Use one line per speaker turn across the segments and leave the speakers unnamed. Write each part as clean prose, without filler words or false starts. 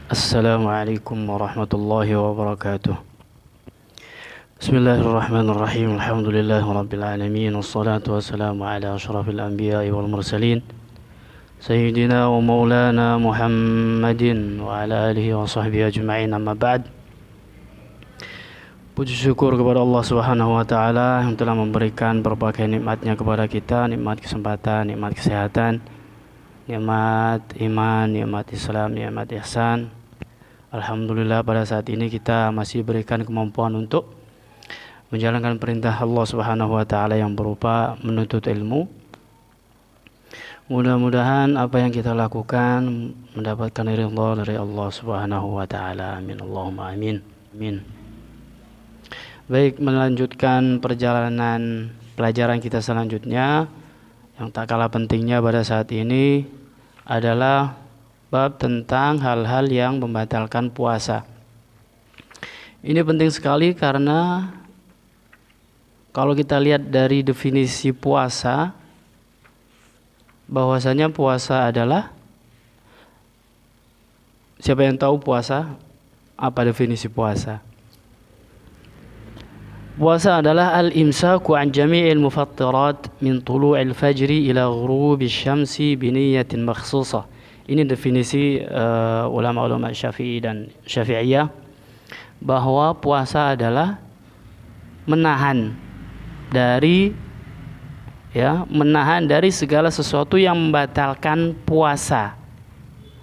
Assalamualaikum warahmatullahi wabarakatuh. Bismillahirrahmanirrahim. Alhamdulillahirabbil alamin wassalatu wassalamu ala asyrafil anbiya'i wal mursalin sayyidina wa maulana Muhammadin wa ala alihi wa sahbihi ajma'in, amma ba'd. Puji syukur kepada Allah Subhanahu wa taala yang telah memberikan berbagai nikmatnya kepada kita, nikmat kesempatan, nikmat kesehatan, nikmat iman, nikmat Islam, nikmat ihsan. Alhamdulillah pada saat ini kita masih berikan kemampuan untuk menjalankan perintah Allah Subhanahu wa taala yang berupa menuntut ilmu. Mudah-mudahan apa yang kita lakukan mendapatkan ridha dari Allah Subhanahu wa taala. Amin Allahumma amin. Amin. Baik, melanjutkan perjalanan pelajaran kita selanjutnya yang tak kalah pentingnya pada saat ini adalah bab tentang hal-hal yang membatalkan puasa. Ini penting sekali karena kalau kita lihat dari definisi puasa, bahwasanya puasa adalah, siapa yang tahu puasa? Apa definisi puasa? Puasa adalah al-imsaku an jami'il mufattirat min tulu'il fajri ila ghurubi syamsi biniyatin makhsusah. Ini definisi ulama-ulama Syafi'i dan Syafi'iyah, bahwa puasa adalah menahan dari segala sesuatu yang membatalkan puasa.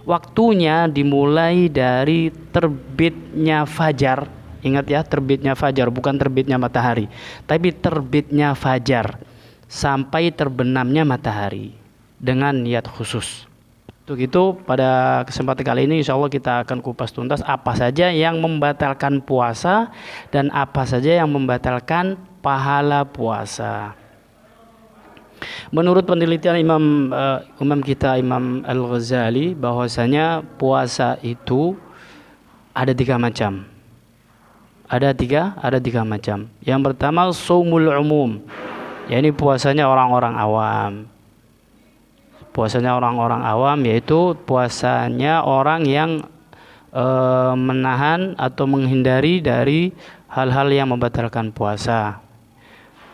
Waktunya dimulai dari terbitnya fajar. Ingat ya, terbitnya fajar, bukan terbitnya matahari, tapi terbitnya fajar sampai terbenamnya matahari dengan niat khusus. Untuk itu pada kesempatan kali ini insya Allah kita akan kupas tuntas apa saja yang membatalkan puasa dan apa saja yang membatalkan pahala puasa. Menurut penelitian Imam Al-Ghazali, bahwasanya puasa itu ada tiga macam. Ada tiga macam. Yang pertama shaumul umum, yakni puasanya orang-orang awam. Puasanya orang-orang awam yaitu puasanya orang yang menahan atau menghindari dari hal-hal yang membatalkan puasa,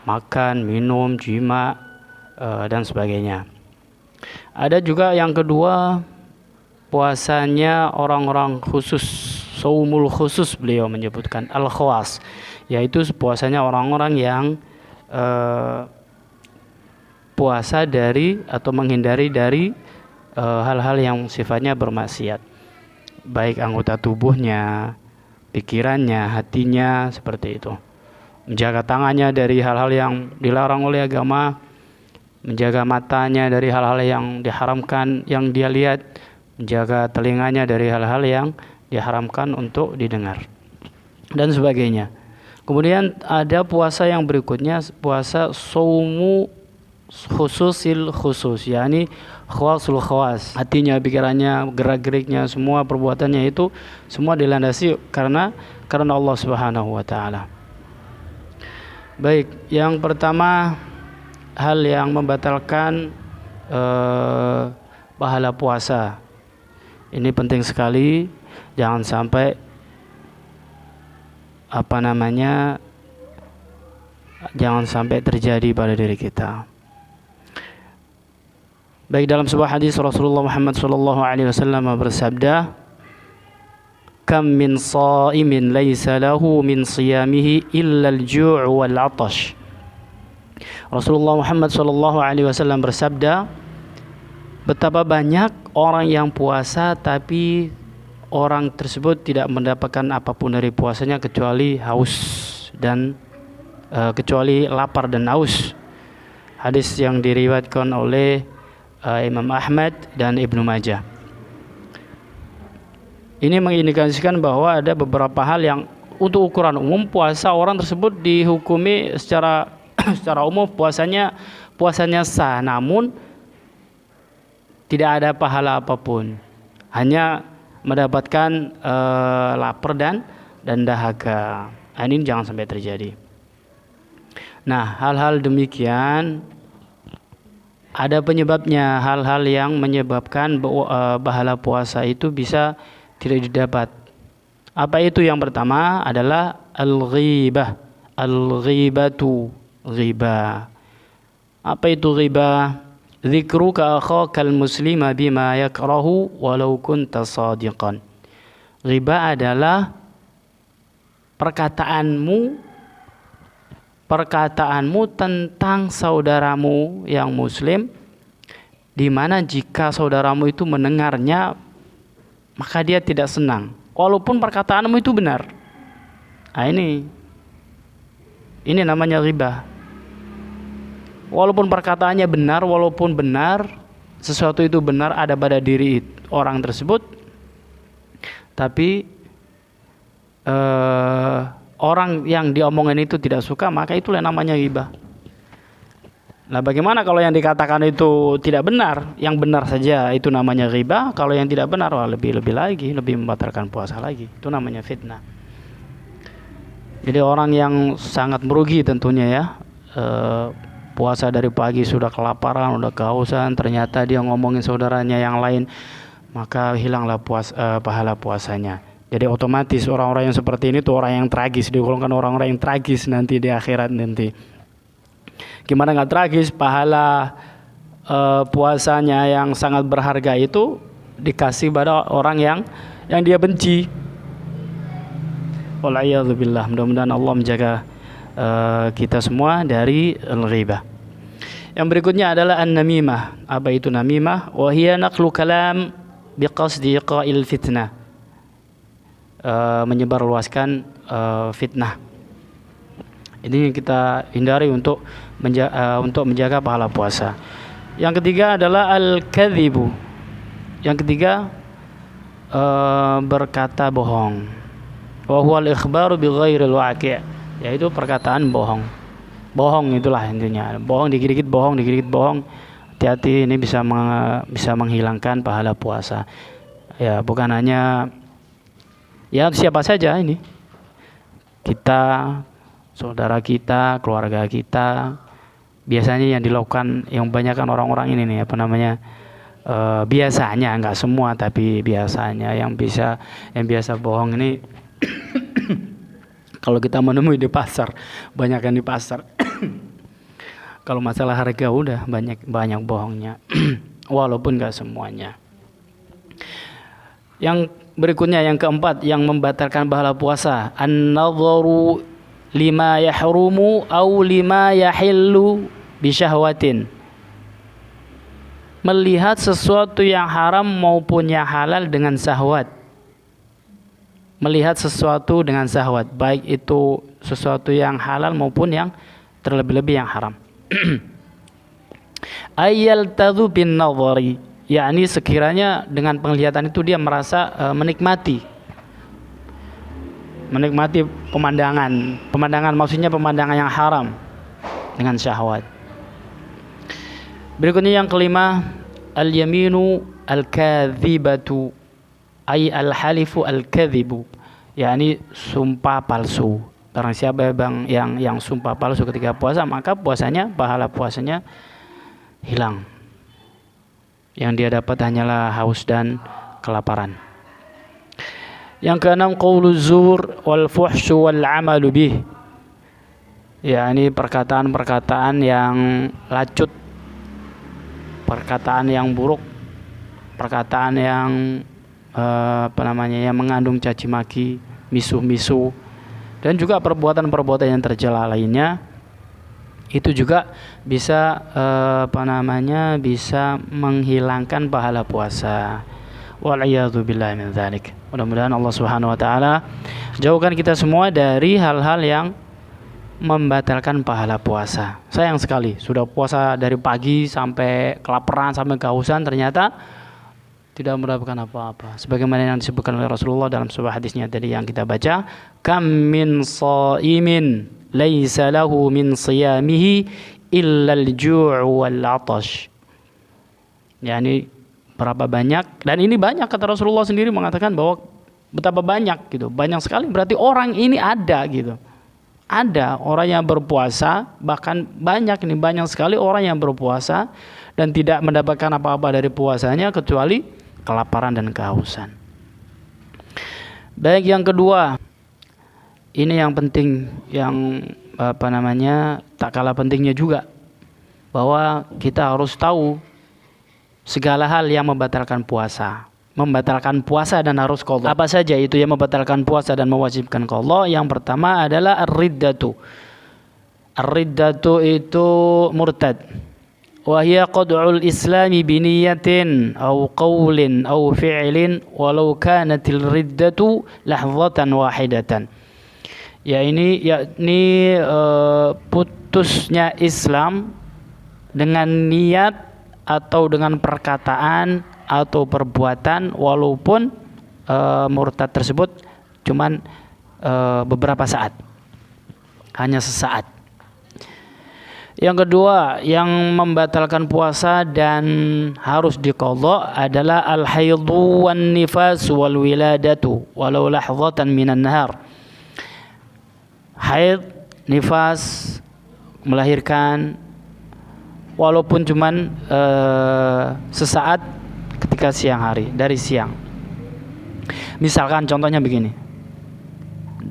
makan, minum, jima, dan sebagainya. Ada juga yang kedua, puasanya orang-orang khusus, shaumul khusus, beliau menyebutkan al-khawas, yaitu puasanya orang-orang yang puasa dari atau menghindari dari hal-hal yang sifatnya bermaksiat, baik anggota tubuhnya, pikirannya, hatinya, seperti itu. Menjaga tangannya dari hal-hal yang dilarang oleh agama, menjaga matanya dari hal-hal yang diharamkan yang dia lihat, menjaga telinganya dari hal-hal yang diharamkan untuk didengar, dan sebagainya. Kemudian ada puasa yang berikutnya, puasa saumu khususil khusus, yakni khawasul khawas. Hatinya, pikirannya, gerak-geriknya, semua perbuatannya itu semua dilandasi karena Allah Subhanahu wa taala. Baik, yang pertama hal yang membatalkan pahala puasa. Ini penting sekali, jangan sampai jangan sampai terjadi pada diri kita. Baik, dalam sebuah hadis Rasulullah Muhammad SAW bersabda, "Kam min sha'imin laisa lahu min siyamihi illa al-ju' wal 'atash." Rasulullah Muhammad SAW bersabda, betapa banyak orang yang puasa tapi orang tersebut tidak mendapatkan apapun dari puasanya kecuali haus dan kecuali lapar dan haus. Hadis yang diriwayatkan oleh Imam Ahmad dan Ibnu Majah. Ini mengindikasikan bahwa ada beberapa hal yang untuk ukuran umum puasa orang tersebut dihukumi secara umum puasanya sah, namun tidak ada pahala apapun, hanya mendapatkan lapar dan dahaga. Ini jangan sampai terjadi. Nah, hal-hal demikian ada penyebabnya, hal-hal yang menyebabkan pahala puasa itu bisa tidak didapat. Apa itu? Yang pertama adalah al-ghibah. Al-ghibatu, ghibah. Apa itu ghibah? Dzikruka akhakal muslima bima yakrahu walau kunta shadiqan. Ghibah adalah perkataanmu tentang saudaramu yang muslim, di mana jika saudaramu itu mendengarnya maka dia tidak senang walaupun perkataanmu itu benar. Nah, ini namanya ghibah. Walaupun perkataannya benar, walaupun benar, sesuatu itu benar ada pada diri orang tersebut, tapi orang yang diomongin itu tidak suka, maka itulah namanya ghibah. Nah, bagaimana kalau yang dikatakan itu tidak benar, yang benar saja itu namanya ghibah, kalau yang tidak benar lebih lagi, lebih membatalkan puasa lagi. Itu namanya fitnah. Jadi orang yang sangat merugi tentunya ya, puasa dari pagi sudah kelaparan, sudah kehausan, ternyata dia ngomongin saudaranya yang lain, maka hilanglah pahala puasanya. Jadi otomatis orang-orang yang seperti ini tuh orang yang tragis, digolongkan orang-orang yang tragis nanti di akhirat nanti. Gimana nggak tragis? Pahala puasanya yang sangat berharga itu dikasih pada orang yang dia benci. Wal'iyadzubillah. Mudah-mudahan Allah menjaga kita semua dari al-ghibah. Yang berikutnya adalah an-namimah. Apa itu namimah? Wa hiya naqlu kalam biqasdi qa'il fitnah. Menyebarluaskan fitnah. Ini kita hindari untuk menjaga pahala puasa. Yang ketiga adalah al-kadzibu. Yang ketiga berkata bohong. Wa huwa al-ikhbaru bi ghairil waqi', yaitu perkataan bohong. Bohong itulah intinya. Bohong dikit-dikit bohong. Hati-hati, ini bisa menghilangkan pahala puasa. Ya, bukan hanya ya siapa saja ini. Kita, saudara kita, keluarga kita. Biasanya yang dilakukan yang banyakkan orang-orang ini nih, biasanya, enggak semua tapi biasanya yang biasa bohong ini kalau kita menemui di pasar, banyak yang di pasar. Kalau masalah harga udah banyak bohongnya. Walaupun enggak semuanya. Yang berikutnya, yang keempat, yang membatalkan pahala puasa, an-nadharu lima yahrumu au lima yahillu bisyahwatin. Melihat sesuatu yang haram maupun yang halal dengan syahwat. Melihat sesuatu dengan syahwat, baik itu sesuatu yang halal maupun yang terlebih-lebih yang haram. Ayyal tadhu bin nadhari, yakni sekiranya dengan penglihatan itu dia merasa menikmati pemandangan maksudnya pemandangan yang haram dengan syahwat. Berikutnya yang kelima, al-yaminu al-kadzibatu, ay al-halifu al-kadzibu, yakni sumpah palsu. Barang siapa yang sumpah palsu ketika puasa, maka pahala puasanya hilang. Yang dia dapat hanyalah haus dan kelaparan. Yang keenam, qaulu zur wal fuhsyu wal amalu bih, yakni perkataan-perkataan yang lacut, perkataan yang buruk, perkataan yang yang mengandung caci maki, misuh-misuh, dan juga perbuatan-perbuatan yang tercela lainnya. Itu juga bisa bisa menghilangkan pahala puasa. Wal'iyadzubillahi min dzalik. Mudah-mudahan Allah Subhanahu wa taala jauhkan kita semua dari hal-hal yang membatalkan pahala puasa. Sayang sekali, sudah puasa dari pagi sampai kelaparan, sampai kehausan, ternyata tidak mendapatkan apa-apa. Sebagaimana yang disebutkan oleh Rasulullah dalam sebuah hadisnya tadi yang kita baca, kam min shaimin laisa lahu min siyamihi illa al-ju' wal 'atash. Yani berapa banyak, dan ini banyak, kata Rasulullah sendiri mengatakan bahwa betapa banyak gitu, banyak sekali, berarti orang ini ada gitu. Ada orang yang berpuasa, bahkan banyak sekali orang yang berpuasa dan tidak mendapatkan apa-apa dari puasanya kecuali kelaparan dan kehausan. Baik, yang kedua, ini yang penting, yang tak kalah pentingnya juga, bahwa kita harus tahu segala hal yang membatalkan puasa. Membatalkan puasa dan harus qadha. Apa saja itu yang membatalkan puasa dan mewajibkan qadha? Yang pertama adalah ar-riddatu. Ar-riddatu itu murtad. Wa hiya qad'ul islami bi niyatin aw qawlin aw fi'lin walau kanatil riddatu lahzatan wahidatan. Yakni putusnya Islam dengan niat atau dengan perkataan atau perbuatan, walaupun murtad tersebut cuman beberapa saat, hanya sesaat. Yang kedua yang membatalkan puasa dan harus diqadha adalah al-haidhu wan nifas wal wiladatu walau lahzatan minan nahar. Haid, nifas, melahirkan, walaupun cuman sesaat ketika siang hari, dari siang. Misalkan contohnya begini,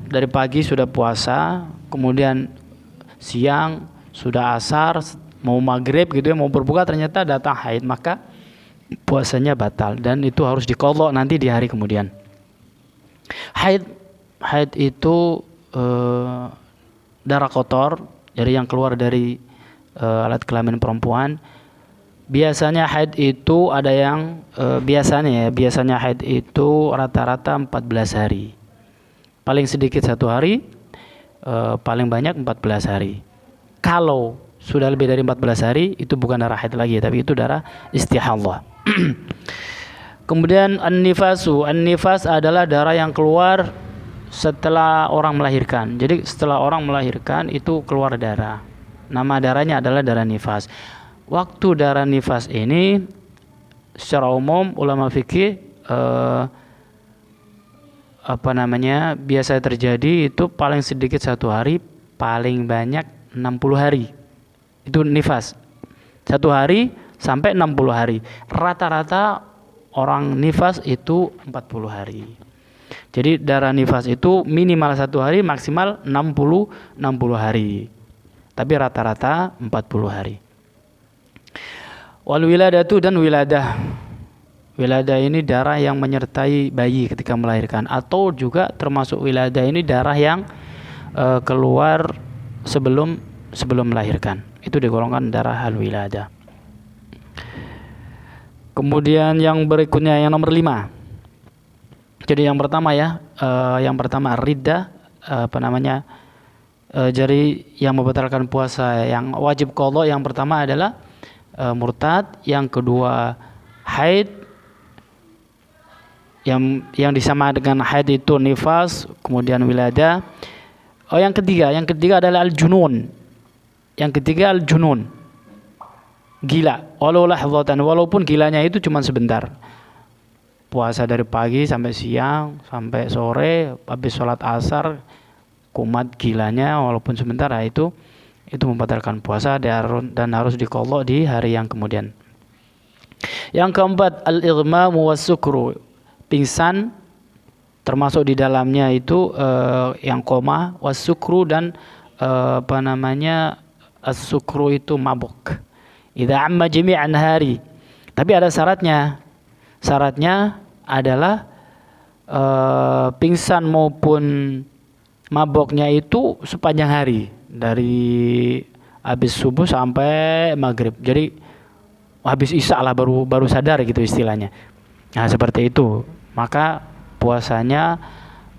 dari pagi sudah puasa, kemudian siang sudah asar, mau maghrib gitu ya, mau berbuka, ternyata datang haid, maka puasanya batal dan itu harus diqadha nanti di hari kemudian. Haid itu darah kotor, jadi yang keluar dari alat kelamin perempuan. Biasanya haid itu ada yang biasanya haid itu rata-rata 14 hari. Paling sedikit 1 hari, paling banyak 14 hari. Kalau sudah lebih dari 14 hari itu bukan darah haid lagi, tapi itu darah istihadhah. Kemudian an-nifas adalah darah yang keluar setelah orang melahirkan. Jadi setelah orang melahirkan itu keluar darah. Nama darahnya adalah darah nifas. Waktu darah nifas ini secara umum ulama fikih biasa terjadi itu paling sedikit 1 hari, paling banyak 60 hari. Itu nifas. 1 hari sampai 60 hari. Rata-rata orang nifas itu 40 hari. Jadi darah nifas itu minimal 1 hari, maksimal 60 hari. Tapi rata-rata 40 hari. Wal wiladatu dan wiladah. Wiladah ini darah yang menyertai bayi ketika melahirkan, atau juga termasuk wiladah ini darah yang keluar sebelum melahirkan. Itu digolongkan darah al-wiladah. Kemudian yang berikutnya yang nomor 5. Jadi yang pertama riddah, jadi yang membatalkan puasa yang wajib qadha, yang pertama adalah murtad, yang kedua haid, yang disama dengan haid itu nifas, kemudian wiladah. Yang ketiga adalah al-junun. Yang ketiga al-junun, gila, walau lahzatan, walaupun gilanya itu cuma sebentar. Puasa dari pagi sampai siang, sampai sore, habis sholat asar, kumat gilanya walaupun sebentar, itu membatalkan puasa dan harus diqadha di hari yang kemudian. Yang keempat al-ighmamu was-sukru, pingsan, termasuk di dalamnya itu yang koma, was-sukru dan as-sukru itu mabuk. Idza amma jami'an hari. Tapi ada syaratnya. Syaratnya adalah pingsan maupun maboknya itu sepanjang hari, dari habis subuh sampai maghrib. Jadi habis isya lah baru sadar gitu istilahnya. Nah seperti itu, maka puasanya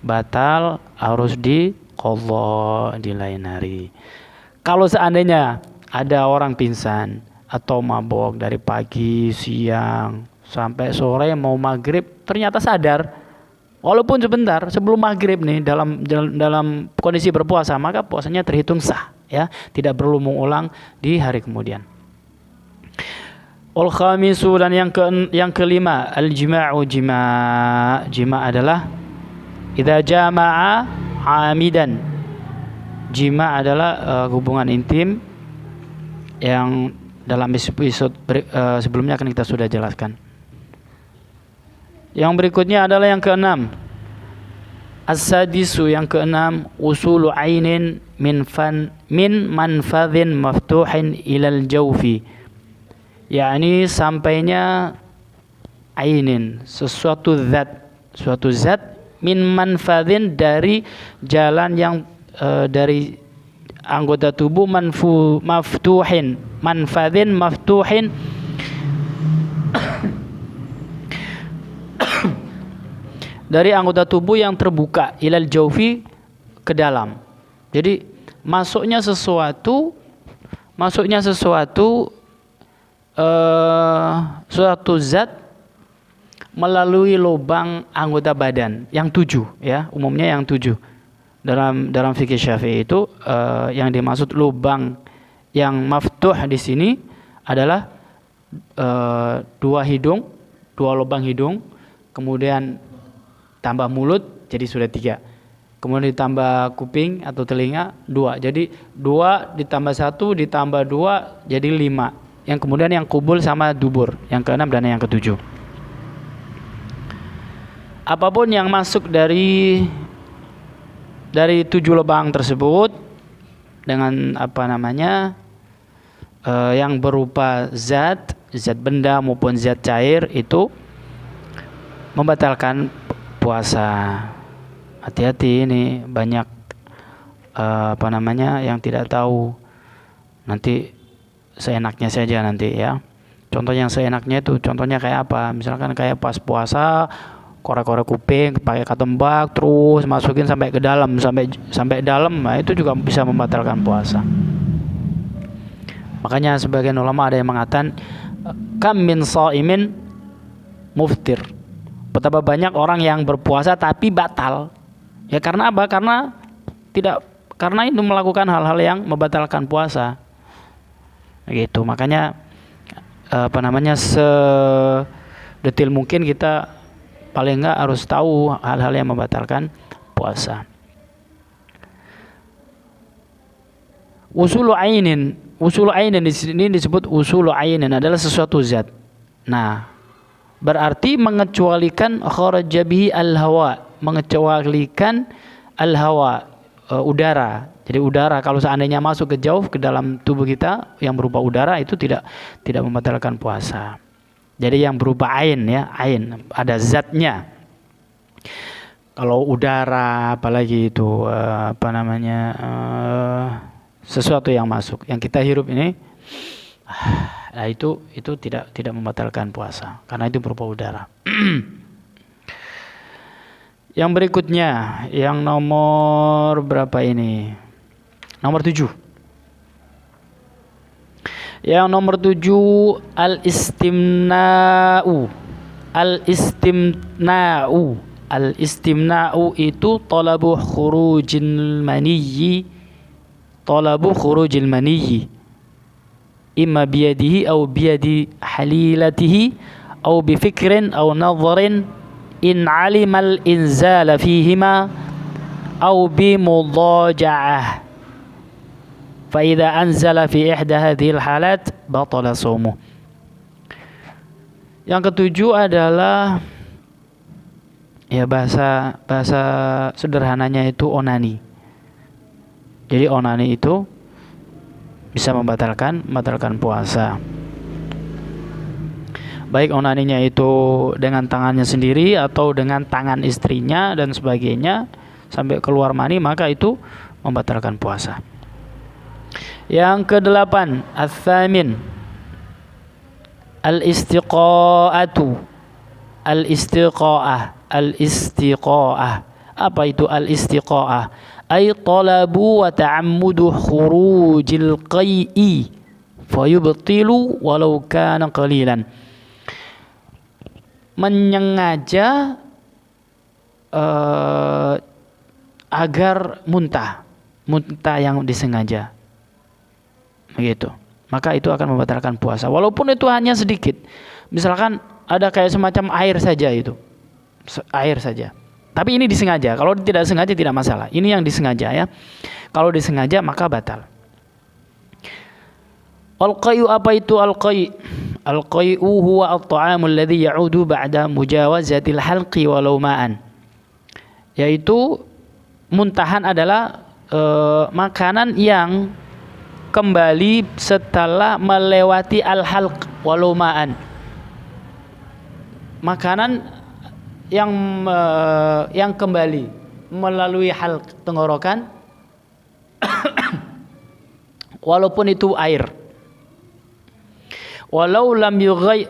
batal, harus diqadha di lain hari. Kalau seandainya ada orang pingsan atau mabok dari pagi, siang sampai sore mau maghrib, ternyata sadar walaupun sebentar sebelum maghrib nih, dalam kondisi berpuasa, maka puasanya terhitung sah, ya, tidak perlu mengulang di hari kemudian. Wal khamisu, dan yang kelima al-jima'u, jima adalah idza jama'a amidan. Jima adalah hubungan intim yang dalam episode sebelumnya akan kita sudah jelaskan. Yang berikutnya adalah yang keenam, As-sadisu yang keenam, usulu ainin min manfadhin maftuhin ilal jawfi. Yakni sampainya ainin, suatu zat min manfadhin dari jalan yang dari anggota tubuh maftuhin, manfadhin maftuhin dari anggota tubuh yang terbuka ilal jawfi ke dalam. Jadi masuknya sesuatu suatu zat melalui lubang anggota badan yang 7 ya, umumnya yang 7. Dalam fikih Syafi'i itu yang dimaksud lubang yang maftuh di sini adalah 2 lubang hidung, kemudian tambah mulut jadi sudah 3. Kemudian ditambah kuping atau telinga 2. Jadi 2 ditambah 1 ditambah 2 jadi 5. Yang kemudian yang kubul sama dubur, yang ke-6 dan yang ke-7. Apapun yang masuk dari 7 lubang tersebut dengan yang berupa zat benda maupun zat cair itu membatalkan puasa. Hati-hati, ini banyak yang tidak tahu. Nanti seenaknya saja nanti ya. Contoh yang seenaknya itu contohnya kayak apa? Misalkan kayak pas puasa korek-korek kuping pakai katembak terus masukin sampai ke dalam sampai dalam, nah itu juga bisa membatalkan puasa. Makanya sebagian ulama ada yang mengatakan kam min shaimin muftir. Betapa banyak orang yang berpuasa tapi batal. Ya karena apa? Karena itu melakukan hal-hal yang membatalkan puasa. Gitu. Makanya sedetil mungkin kita paling enggak harus tahu hal-hal yang membatalkan puasa. Usulu ainin di sini disebut usulu ainin adalah sesuatu zat. Nah, berarti mengecualikan kharaja bihi al-hawa, mengecualikan al-hawa, udara. Jadi udara kalau seandainya masuk ke jauh ke dalam tubuh kita yang berupa udara itu tidak membatalkan puasa. Jadi yang berupa ain ya, ain ada zatnya. Kalau udara apalagi itu sesuatu yang masuk, yang kita hirup ini, nah itu tidak membatalkan puasa karena itu berupa udara. Yang berikutnya, yang nomor berapa ini? Nomor 7. Yang nomor 7 al-istimna'u. Al-istimna'u itu talabu khurujil maniyyi imma biyadihi aw biyadi halilatihi aw bifikrin aw nadharin in alimal inzala fihima aw bimudaja'ah fa idza anzala fi ihda hadhil halat batala shaumuh. Yang ketujuh adalah ya bahasa sederhananya itu onani. Jadi onani itu bisa membatalkan puasa. Baik onaninya itu dengan tangannya sendiri atau dengan tangan istrinya dan sebagainya sampai keluar mani, maka itu membatalkan puasa. Yang ke-8, ats-tsamin al-istiqaah. Apa itu al-istiqaah? Ay talabu wa ta'ammudu khurujil qai'i fayubtilu walau kana qalilan. Menyengaja agar muntah yang disengaja. Begitu. Maka itu akan membatalkan puasa walaupun itu hanya sedikit. Misalkan ada kayak semacam air saja itu. Air saja. Tapi ini disengaja. Kalau tidak sengaja tidak masalah. Ini yang disengaja ya. Kalau disengaja maka batal. Al-qai'u, apa itu al-qai'? Al-qai'u huwa at-ta'amu alladhi ya'udu ba'da mujawazatil halqi walau ma'an. yaitu muntahan adalah makanan yang kembali setelah melewati al-halq walau ma'an. Makanan yang kembali melalui halq tenggorokan walaupun itu air. Walau lam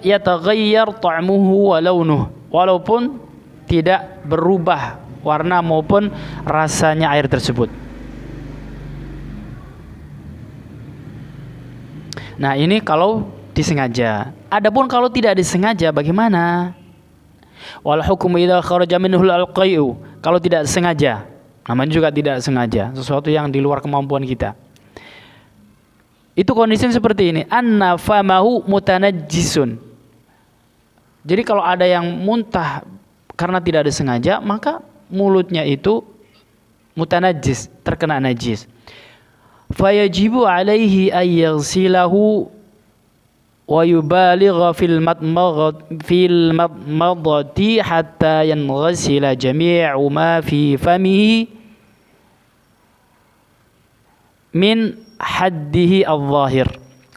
yataghayyar ta'muhu wa launuhu, walaupun tidak berubah warna maupun rasanya air tersebut. Nah, ini kalau disengaja. Adapun kalau tidak disengaja bagaimana? Wal hukmu idza kharaja minhu al-qai'u. Kalau tidak sengaja, namanya juga tidak sengaja, sesuatu yang di luar kemampuan kita. Itu kondisi seperti ini, anna famahu mutanajjisun. Jadi kalau ada yang muntah karena tidak disengaja, maka mulutnya itu mutanajjis, terkena najis. Fayajibu alaihi ay yaghsilahu wa yubaligha fil madmadati hatta yanghasila jami'u ma fi famihi min haddihi al-zahir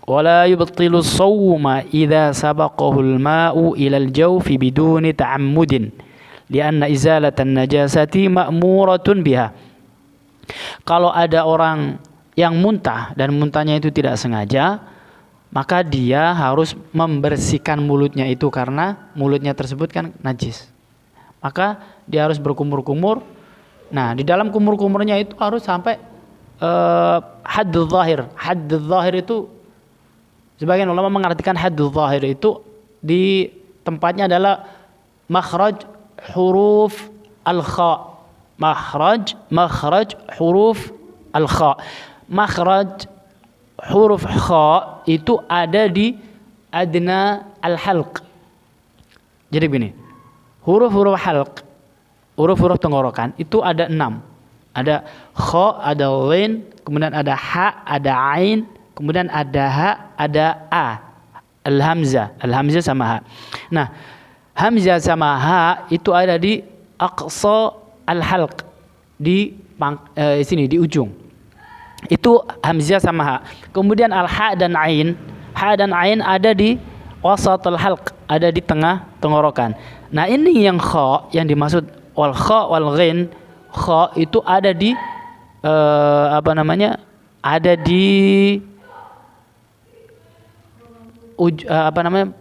wa la yubtilu as-sawma idza sabaqahu al-ma'u ila al-jawfi biduni ta'ammudin lianna izalatan najasati ma'muratun biha. Kalau ada orang yang muntah dan muntahnya itu tidak sengaja, maka dia harus membersihkan mulutnya itu karena mulutnya tersebut kan najis. Maka dia harus berkumur-kumur. Nah, di dalam kumur-kumurnya itu harus sampai haddul zahir. Haddul zahir itu sebagian ulama mengartikan haddul zahir itu di tempatnya adalah makhraj huruf al-kha. Makhraj huruf al-kha. Makhraj huruf kha itu ada di adna al-halq. Jadi begini, huruf-huruf halq, huruf-huruf tenggorokan itu ada 6. Ada kha, ada ghin, kemudian ada ha, ada ain, kemudian ada ha, ada a. Al-hamzah sama ha. Nah, hamzah sama ha itu ada di aqsa al-halq, di sini di ujung. Itu hamzah sama ha. Kemudian al-ha dan ain, ha dan ain ada di wasat al-halq, ada di tengah tenggorokan. Nah, ini yang kha yang dimaksud wal kha wal ghin. Kha itu ada di ada di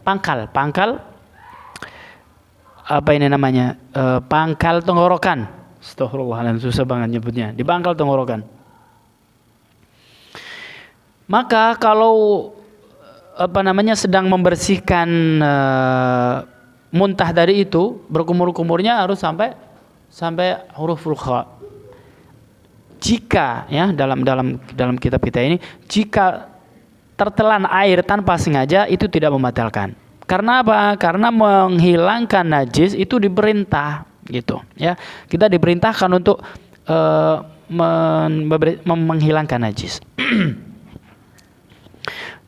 pangkal apa ini namanya, pangkal tenggorokan. Astagfirullahaladzim, susah banget nyebutnya, di pangkal tenggorokan. Maka kalau sedang membersihkan muntah dari itu, berkumur-kumurnya harus sampai huruf kha. Jika ya dalam kitab kita ini, jika tertelan air tanpa sengaja itu tidak membatalkan. Karena apa? Karena menghilangkan najis itu diperintah gitu ya. Kita diperintahkan untuk menghilangkan najis.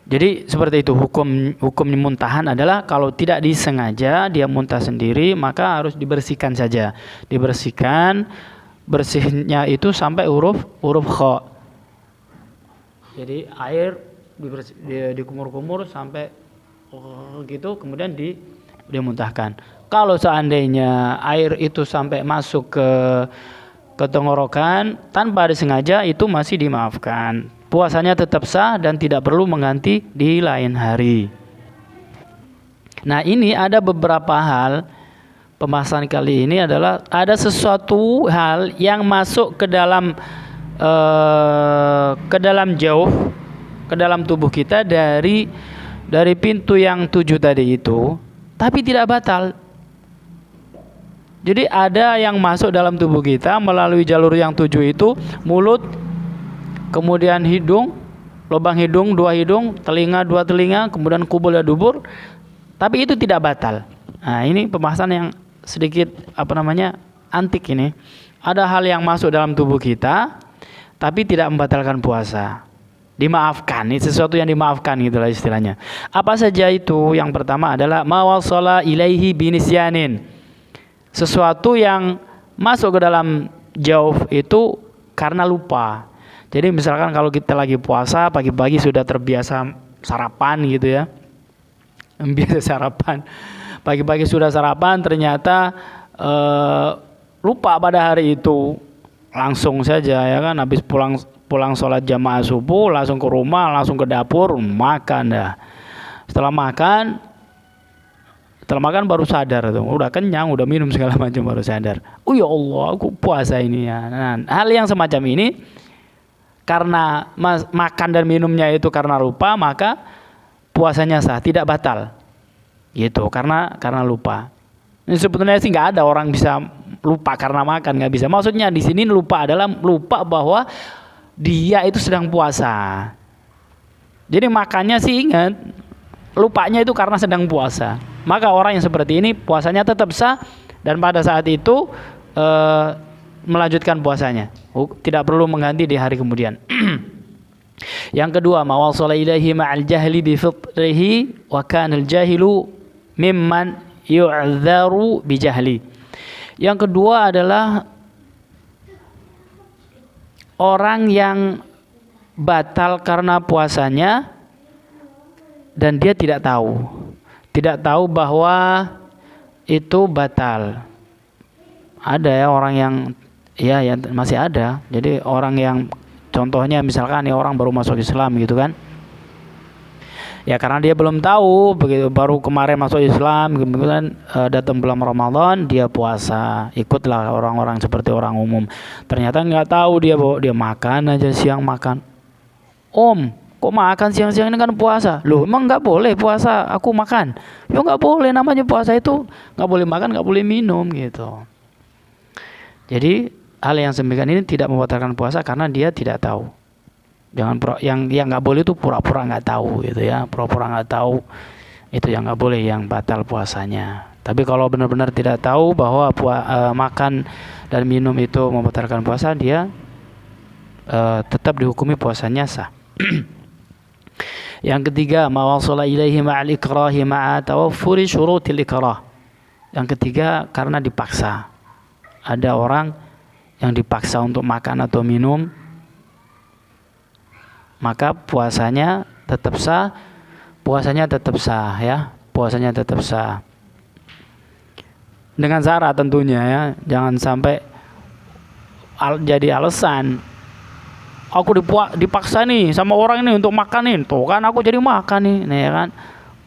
Jadi seperti itu, hukum muntahan adalah kalau tidak disengaja dia muntah sendiri, maka harus dibersihkan saja. Dibersihkan, bersihnya itu sampai huruf kha. Jadi air dikumur-kumur sampai gitu, kemudian dimuntahkan. Kalau seandainya air itu sampai masuk ke tenggorokan tanpa disengaja, itu masih dimaafkan. Puasanya tetap sah dan tidak perlu mengganti di lain hari. Nah, ini ada beberapa hal. Pembahasan kali ini adalah ada sesuatu hal yang masuk ke dalam jauh ke dalam tubuh kita dari pintu yang 7 tadi itu, tapi tidak batal. Jadi ada yang masuk dalam tubuh kita melalui jalur yang 7 itu, mulut, kemudian hidung, lubang hidung, 2 hidung, telinga, 2 telinga, kemudian kubul dan dubur, tapi itu tidak batal. Nah, ini pembahasan yang sedikit antik ini. Ada hal yang masuk dalam tubuh kita tapi tidak membatalkan puasa. Dimaafkan, ini sesuatu yang dimaafkan gitulah istilahnya. Apa saja itu? Yang pertama adalah ma wasala ilaihi binisyanin. Sesuatu yang masuk ke dalam jauf itu karena lupa. Jadi misalkan kalau kita lagi puasa, pagi-pagi sudah terbiasa sarapan gitu ya. Biasa sarapan. Pagi-pagi sudah sarapan, ternyata lupa pada hari itu. Langsung saja ya kan, habis pulang sholat jamaah subuh, langsung ke rumah, langsung ke dapur, makan dah. Setelah makan baru sadar tuh, udah kenyang, udah minum segala macam baru sadar. Oh ya Allah, aku puasa ini ya. Nah, hal yang semacam ini karena makan dan minumnya itu karena lupa, maka puasanya sah, tidak batal. Gitu, karena lupa. Ini sebetulnya sih nggak ada orang bisa lupa karena makan, nggak bisa. Maksudnya di sini lupa adalah lupa bahwa dia itu sedang puasa. Jadi makannya sih ingat, lupanya itu karena sedang puasa. Maka orang yang seperti ini puasanya tetap sah dan pada saat itu melanjutkan puasanya. Tidak perlu mengganti di hari kemudian. Yang kedua, mawasala ilaihi ma'al jahli bi fitrihi wa kana al-jahilu mimman yu'dzaru bi jahli. Yang kedua adalah orang yang batal karena puasanya dan dia tidak tahu bahwa itu batal. Ada ya orang yang ya masih ada. Jadi orang yang contohnya misalkan ya orang baru masuk Islam gitu kan. Ya karena dia belum tahu, begitu baru kemarin masuk Islam, kemudian datang bulan Ramadan dia puasa, ikutlah orang-orang seperti orang umum. Ternyata nggak tahu dia bahwa dia makan aja siang makan. Om, kok makan siang-siang ini kan puasa? Loh, emang nggak boleh puasa? Aku makan. Ya nggak boleh, namanya puasa itu nggak boleh makan, nggak boleh minum gitu. Jadi hal yang demikian ini tidak membatalkan puasa karena dia tidak tahu. Jangan yang nggak boleh itu pura-pura nggak tahu gitu ya, pura-pura nggak tahu itu yang nggak boleh, yang batal puasanya. Tapi kalau benar-benar tidak tahu bahwa makan dan minum itu membatalkan puasa, dia tetap dihukumi puasanya sah. Yang ketiga, ma wasala ilaihi ma'al ikrahi ma'a tawaffuri syurutil ikrah. Yang ketiga karena dipaksa. Ada orang yang dipaksa untuk makan atau minum, maka puasanya tetap sah ya, puasanya tetap sah. Dengan syarat tentunya ya, jangan sampai jadi alasan. Aku dipaksa nih sama orang ini untuk makanin, tuh kan aku jadi makan nih ya kan.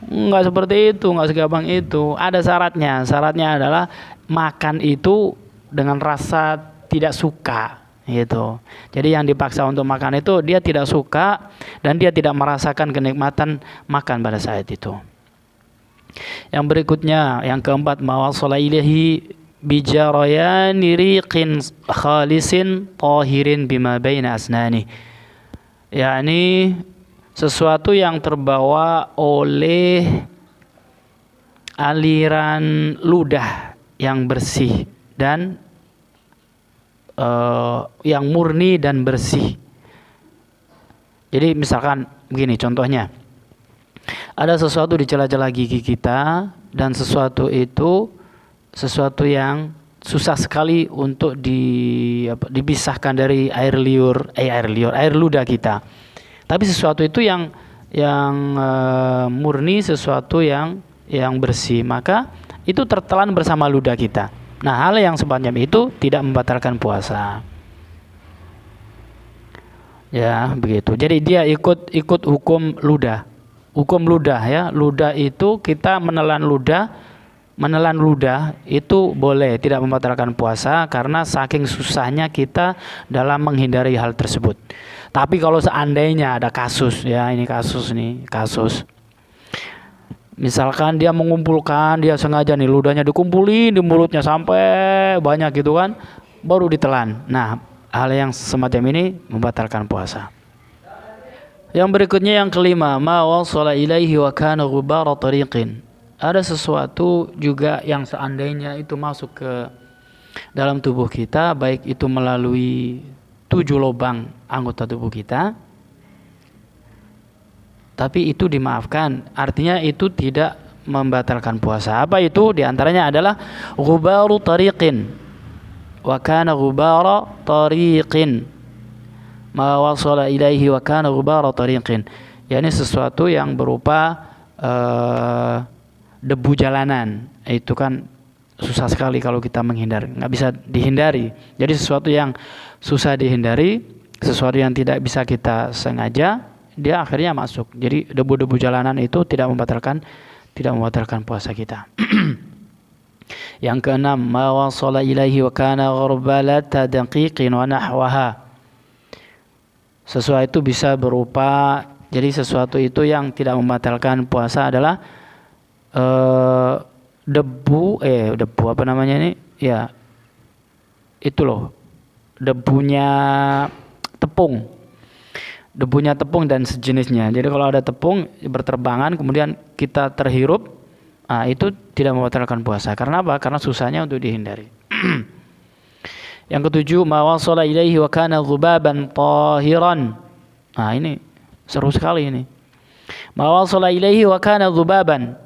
Enggak seperti itu, enggak segampang itu. Ada syaratnya. Syaratnya adalah makan itu dengan rasa tidak suka gitu. Jadi yang dipaksa untuk makan itu dia tidak suka dan dia tidak merasakan kenikmatan makan pada saat itu. Yang berikutnya, yang keempat, mawasala ilaihi bijarayani riqin khalisin tahirin bima baina asnani. yakni sesuatu yang terbawa oleh aliran ludah yang bersih dan yang murni dan bersih. Jadi misalkan begini contohnya, ada sesuatu di celah-celah gigi kita dan sesuatu yang susah sekali untuk dipisahkan dari air ludah kita. Tapi sesuatu itu yang murni, sesuatu yang bersih, maka itu tertelan bersama ludah kita. Nah, hal yang semacam itu tidak membatalkan puasa. Ya, begitu. Jadi dia ikut hukum ludah. Hukum ludah ya. Ludah itu kita menelan ludah itu boleh, tidak membatalkan puasa karena saking susahnya kita dalam menghindari hal tersebut. Tapi kalau seandainya ada kasus ya, ini kasus. Misalkan dia mengumpulkan, dia sengaja nih ludahnya dikumpulin di mulutnya sampai banyak gitu kan, baru ditelan. Nah, hal yang semacam ini membatalkan puasa. Yang berikutnya yang kelima, ma wasala ilaihi wa kana ghubara tariqin. Ada sesuatu juga yang seandainya itu masuk ke dalam tubuh kita, baik itu melalui 7 lubang anggota tubuh kita, tapi itu dimaafkan, artinya itu tidak membatalkan puasa. Apa itu? Di antaranya adalah ghubaru tariqin, wa kana ghubara tariqin. Ma wasala ilaihi wa kana ghubara tariqin. yakni sesuatu yang berupa debu jalanan. Itu kan susah sekali kalau kita menghindar, nggak bisa dihindari. Jadi sesuatu yang susah dihindari, sesuatu yang tidak bisa kita sengaja, dia akhirnya masuk. Jadi debu-debu jalanan itu tidak membatalkan puasa kita. Yang keenam, ma wasala ilaihi wa kana ghurbalata daqiqin wa nahwaha. Sesuatu itu bisa berupa, jadi sesuatu itu yang tidak membatalkan puasa adalah debu apa namanya ini? Ya, itu loh, debunya tepung. Debunya tepung dan sejenisnya. Jadi kalau ada tepung berterbangan kemudian kita terhirup, itu tidak membatalkan puasa. Karena apa? Karena susahnya untuk dihindari. Yang ketujuh, ma wasala ilaihi wa kana dhubaban tahiran. Ini seru sekali ini. Ma wasala ilaihi wa kana dhubaban.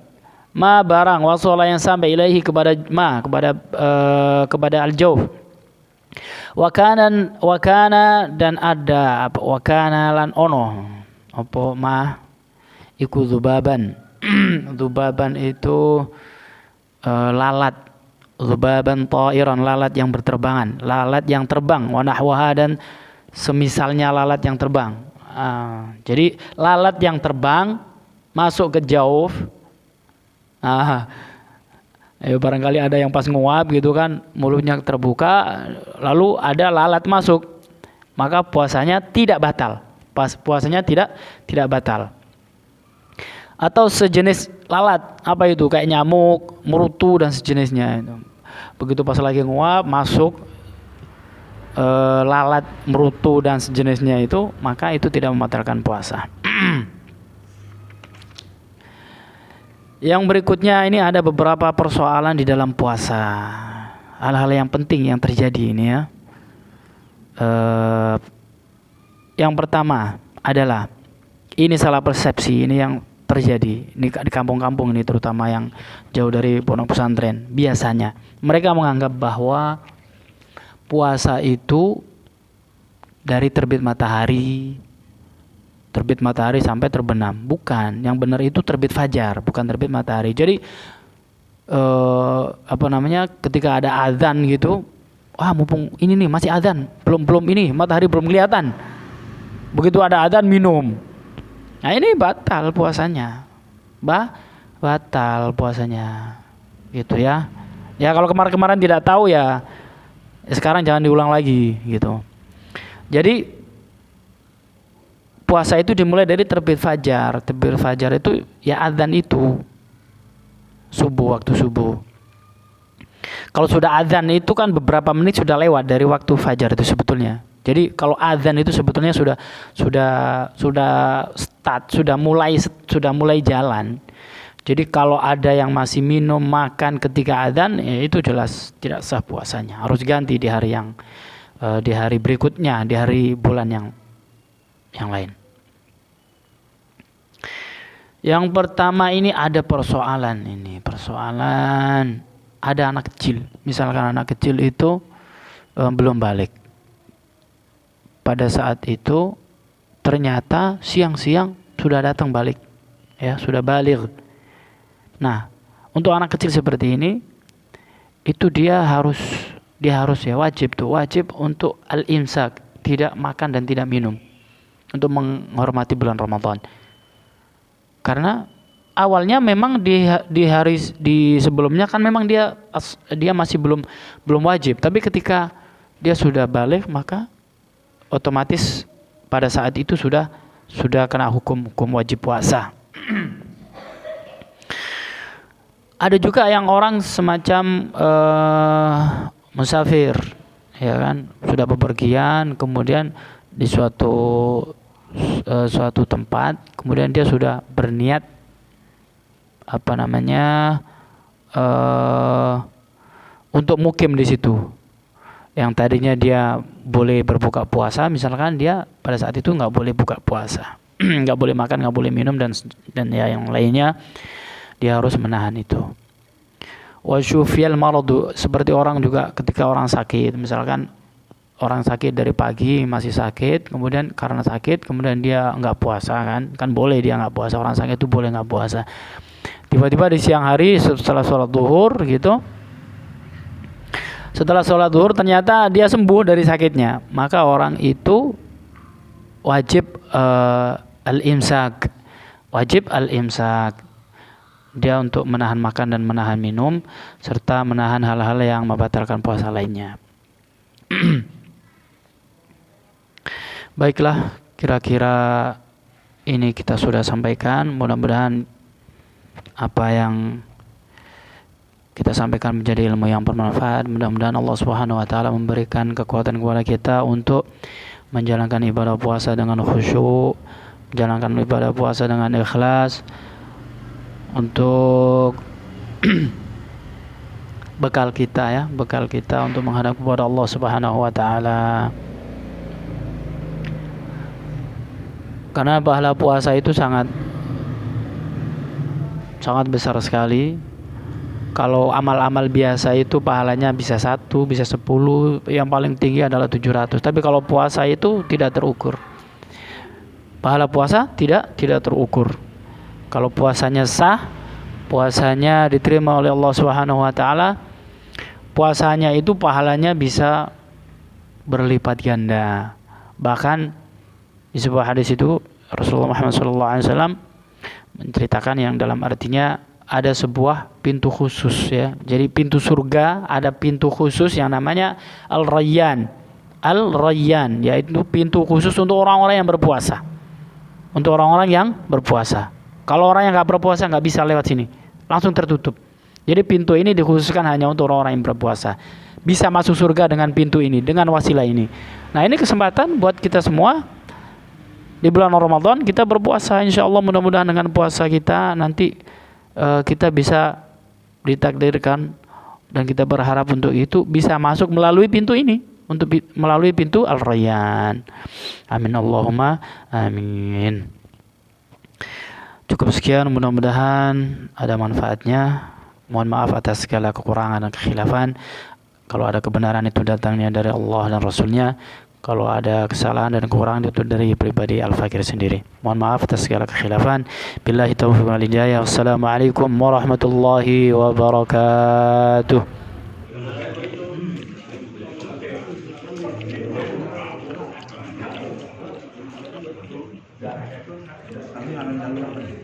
Ma barang wasala yang sampai ilaihi kepada al-jawf. Wa kana dan ada apa? Wa kana lan ono. Apa ma iku dhubaban. Dhubaban itu lalat. Dhubaban ta'iran, lalat yang berterbangan, lalat yang terbang, wa nahwaha dan semisalnya lalat yang terbang. Jadi lalat yang terbang masuk ke jauf. Barangkali ada yang pas nguap gitu kan, mulutnya terbuka, lalu ada lalat masuk, maka puasanya tidak batal. Puasanya tidak batal. Atau sejenis lalat, apa itu, kayak nyamuk, merutu dan sejenisnya itu. Begitu pas lagi nguap masuk lalat, merutu dan sejenisnya itu, maka itu tidak membatalkan puasa. Yang berikutnya ini ada beberapa persoalan di dalam puasa, hal-hal yang penting yang terjadi ini ya. Yang pertama adalah ini salah persepsi ini yang terjadi ini di kampung-kampung ini, terutama yang jauh dari pondok pesantren. Biasanya mereka menganggap bahwa puasa itu dari terbit matahari sampai terbenam. Bukan, yang benar itu terbit fajar, bukan terbit matahari. Jadi ketika ada azan gitu, mumpung ini nih masih azan, belum ini matahari belum kelihatan. Begitu ada azan minum. Nah ini batal puasanya, batal puasanya, gitu ya. Ya kalau kemarin tidak tahu ya sekarang jangan diulang lagi, gitu. Jadi puasa itu dimulai dari terbit fajar. Terbit fajar itu ya azan itu waktu subuh. Kalau sudah azan itu kan beberapa menit sudah lewat dari waktu fajar itu sebetulnya. Jadi kalau azan itu sebetulnya sudah start, sudah mulai jalan. Jadi kalau ada yang masih minum makan ketika azan, ya itu jelas tidak sah puasanya. Harus ganti di hari berikutnya, di hari bulan yang lain. Yang pertama ini ada persoalan ada anak kecil. Misalkan anak kecil itu belum balik. Pada saat itu ternyata siang-siang sudah datang balik, ya sudah balik. Nah, untuk anak kecil seperti ini, itu dia harus ya wajib untuk al-imsak, tidak makan dan tidak minum, untuk menghormati bulan Ramadan. Karena awalnya memang di hari sebelumnya kan memang dia masih belum wajib, tapi ketika dia sudah balik maka otomatis pada saat itu sudah kena hukum wajib puasa. Ada juga yang orang semacam musafir, ya kan, sudah bepergian, kemudian di suatu tempat, kemudian dia sudah berniat untuk mukim di situ. Yang tadinya dia boleh berbuka puasa, misalkan dia pada saat itu nggak boleh buka puasa, nggak boleh makan, nggak boleh minum dan ya yang lainnya, dia harus menahan itu.
Wa syufiyal maradu, seperti orang juga ketika orang sakit, misalkan orang sakit dari pagi masih sakit, kemudian karena sakit kemudian dia nggak puasa, kan boleh dia nggak puasa, orang sakit itu boleh nggak puasa. Tiba-tiba di siang hari setelah sholat zuhur gitu, setelah sholat zuhur ternyata dia sembuh dari sakitnya, maka orang itu wajib al-imsak, dia untuk menahan makan dan menahan minum serta menahan hal-hal yang membatalkan puasa lainnya. Baiklah, kira-kira ini kita sudah sampaikan. Mudah-mudahan apa yang kita sampaikan menjadi ilmu yang bermanfaat. Mudah-mudahan Allah Subhanahu wa taala memberikan kekuatan kepada kita untuk menjalankan ibadah puasa dengan khusyuk, menjalankan ibadah puasa dengan ikhlas, untuk bekal kita untuk menghadap kepada Allah Subhanahu wa taala. Karena pahala puasa itu sangat besar sekali. Kalau amal-amal biasa itu pahalanya bisa 1, bisa 10, yang paling tinggi adalah 700. Tapi kalau puasa itu tidak terukur. Pahala puasa tidak terukur. Kalau puasanya sah, puasanya diterima oleh Allah Subhanahu wa taala, puasanya itu pahalanya bisa berlipat ganda. Bahkan di sebuah hadis itu Rasulullah Muhammad SAW menceritakan yang dalam artinya ada sebuah pintu khusus ya. Jadi pintu surga ada pintu khusus yang namanya Al-Rayyan, yaitu pintu khusus untuk orang-orang yang berpuasa. Untuk orang-orang yang berpuasa. Kalau orang yang nggak berpuasa nggak bisa lewat sini, langsung tertutup. Jadi pintu ini dikhususkan hanya untuk orang-orang yang berpuasa. Bisa masuk surga dengan pintu ini, dengan wasilah ini. Nah, ini kesempatan buat kita semua di bulan Ramadan kita berpuasa. Insya Allah mudah-mudahan dengan puasa kita nanti kita bisa ditakdirkan, dan kita berharap untuk itu bisa masuk melalui pintu ini, melalui pintu Al-Rayyan. Amin Allahumma amin. Cukup sekian, mudah-mudahan ada manfaatnya. Mohon maaf atas segala kekurangan dan kekhilafan. Kalau ada kebenaran itu datangnya dari Allah dan Rasulnya. Kalau ada kesalahan dan kekurangan itu dari pribadi Al-Fakir sendiri. Mohon maaf atas segala kekhilafan. Billahi taufiq wal hidayah. Wassalamualaikum warahmatullahi wabarakatuh.